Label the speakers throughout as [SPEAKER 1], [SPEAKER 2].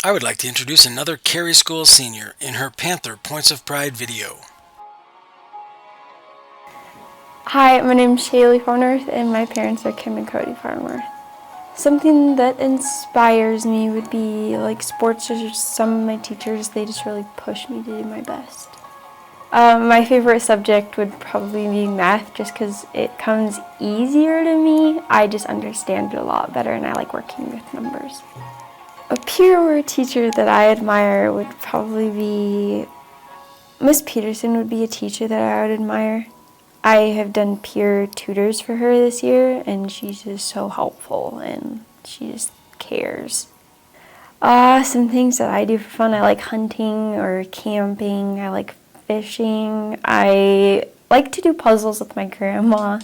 [SPEAKER 1] I would like to introduce another Carey School senior in her Panther Points of Pride video.
[SPEAKER 2] Hi, my name is Shaylee Farnworth and my parents are Kim and Carey Farnworth. Something that inspires me would be like sports. Or some of my teachers, they just really push me to do my best. My favorite subject would probably be math just because it comes easier to me. I just understand it a lot better and I like working with numbers. A peer or a teacher that I admire would probably be Miss Peterson would be a teacher that I would admire. I have done peer tutors for her this year and she's just so helpful and she just cares. Some things that I do for fun, I like hunting or camping, I like fishing, I like to do puzzles with my grandma.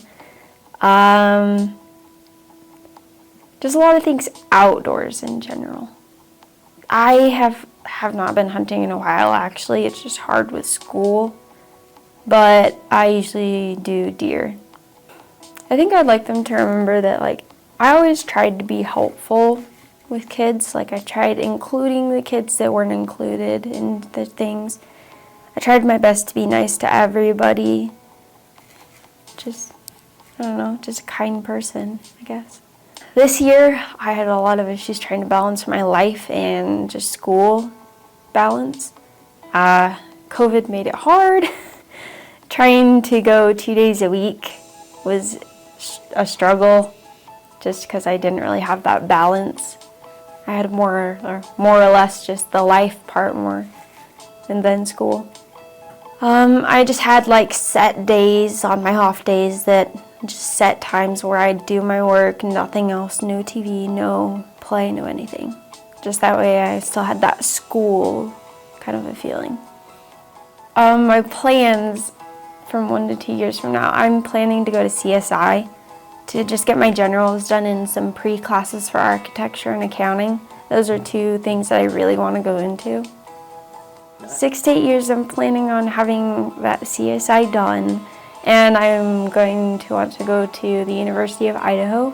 [SPEAKER 2] Just a lot of things outdoors in general. I have not been hunting in a while actually, it's just hard with school, but I usually do deer. I think I'd like them to remember that I always tried to be helpful with kids, I tried including the kids that weren't included in the things. I tried my best to be nice to everybody. Just a kind person, I guess. This year, I had a lot of issues trying to balance my life and just school balance. COVID made it hard. Trying to go 2 days a week was a struggle just because I didn't really have that balance. I had more or less just the life part more and then school. I just had set days on my off days that just set times where I'd do my work, nothing else, no TV, no play, no anything. Just that way I still had that school kind of a feeling. My plans from 1 to 2 years from now, I'm planning to go to CSI to just get my generals done in some pre-classes for architecture and accounting. Those are two things that I really want to go into. 6 to 8 years, I'm planning on having that CSI done, and I'm going to want to go to the University of Idaho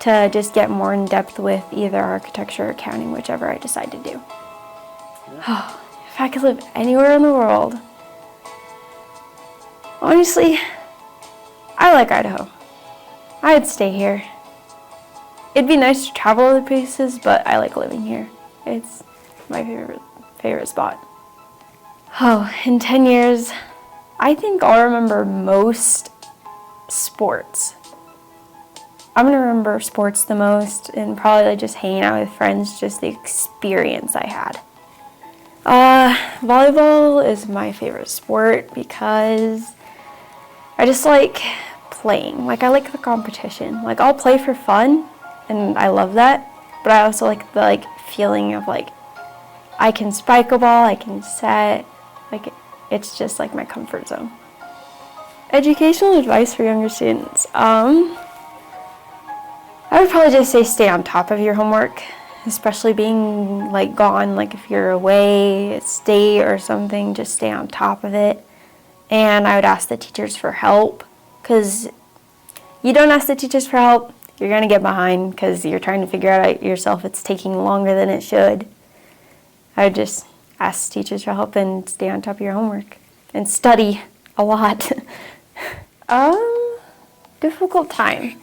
[SPEAKER 2] to just get more in depth with either architecture or accounting, whichever I decide to do. If I could live anywhere in the world, honestly, I like Idaho. I'd stay here. It'd be nice to travel other places, but I like living here. It's my favorite spot. In 10 years, I think I'll remember most sports. I'm going to remember sports the most and probably just hanging out with friends, just the experience I had. Volleyball is my favorite sport because I just like playing. I like the competition. I'll play for fun and I love that, but I also like the feeling of I can spike a ball, I can set, it's just my comfort zone. Educational advice for younger students. I would probably just say stay on top of your homework, especially being gone, if you're away at state or something, just stay on top of it. And I would ask the teachers for help, because you don't ask the teachers for help, you're going to get behind because you're trying to figure it out yourself. It's taking longer than it should. I would just ask teachers for help and stay on top of your homework and study a lot. Difficult time.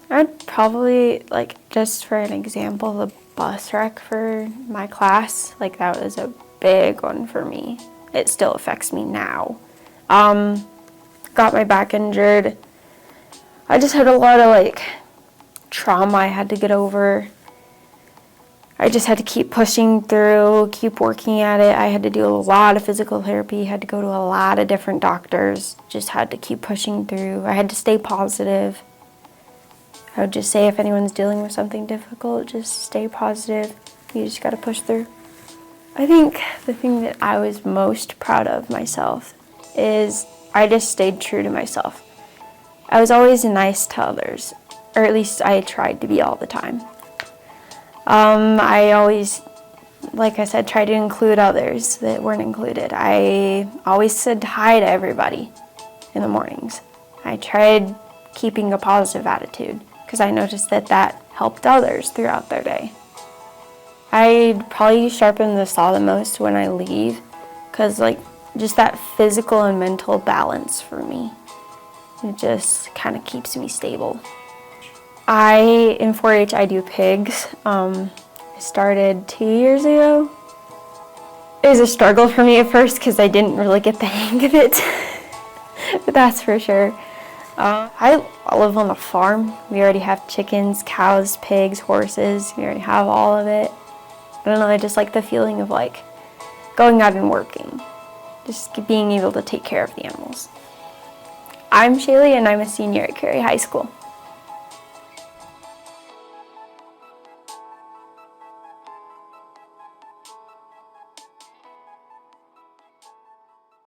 [SPEAKER 2] I'd probably, just for an example, the bus wreck for my class, that was a big one for me. It still affects me now. Got my back injured. I just had a lot of, trauma I had to get over. I just had to keep pushing through, keep working at it. I had to do a lot of physical therapy, had to go to a lot of different doctors, just had to keep pushing through. I had to stay positive. I would just say if anyone's dealing with something difficult, just stay positive. You just gotta push through. I think the thing that I was most proud of myself is I just stayed true to myself. I was always nice to others, or at least I tried to be all the time. I always, like I said, tried to include others that weren't included. I always said hi to everybody in the mornings. I tried keeping a positive attitude because I noticed that helped others throughout their day. I'd probably sharpen the saw the most when I leave, because just that physical and mental balance for me, it just kind of keeps me stable. In 4-H I do pigs. I started 2 years ago. It was a struggle for me at first because I didn't really get the hang of it, but that's for sure. I live on a farm. We already have chickens, cows, pigs, horses. We already have all of it. I don't know, I just like the feeling of going out and working, just being able to take care of the animals. I'm Shaylee and I'm a senior at Carey High School.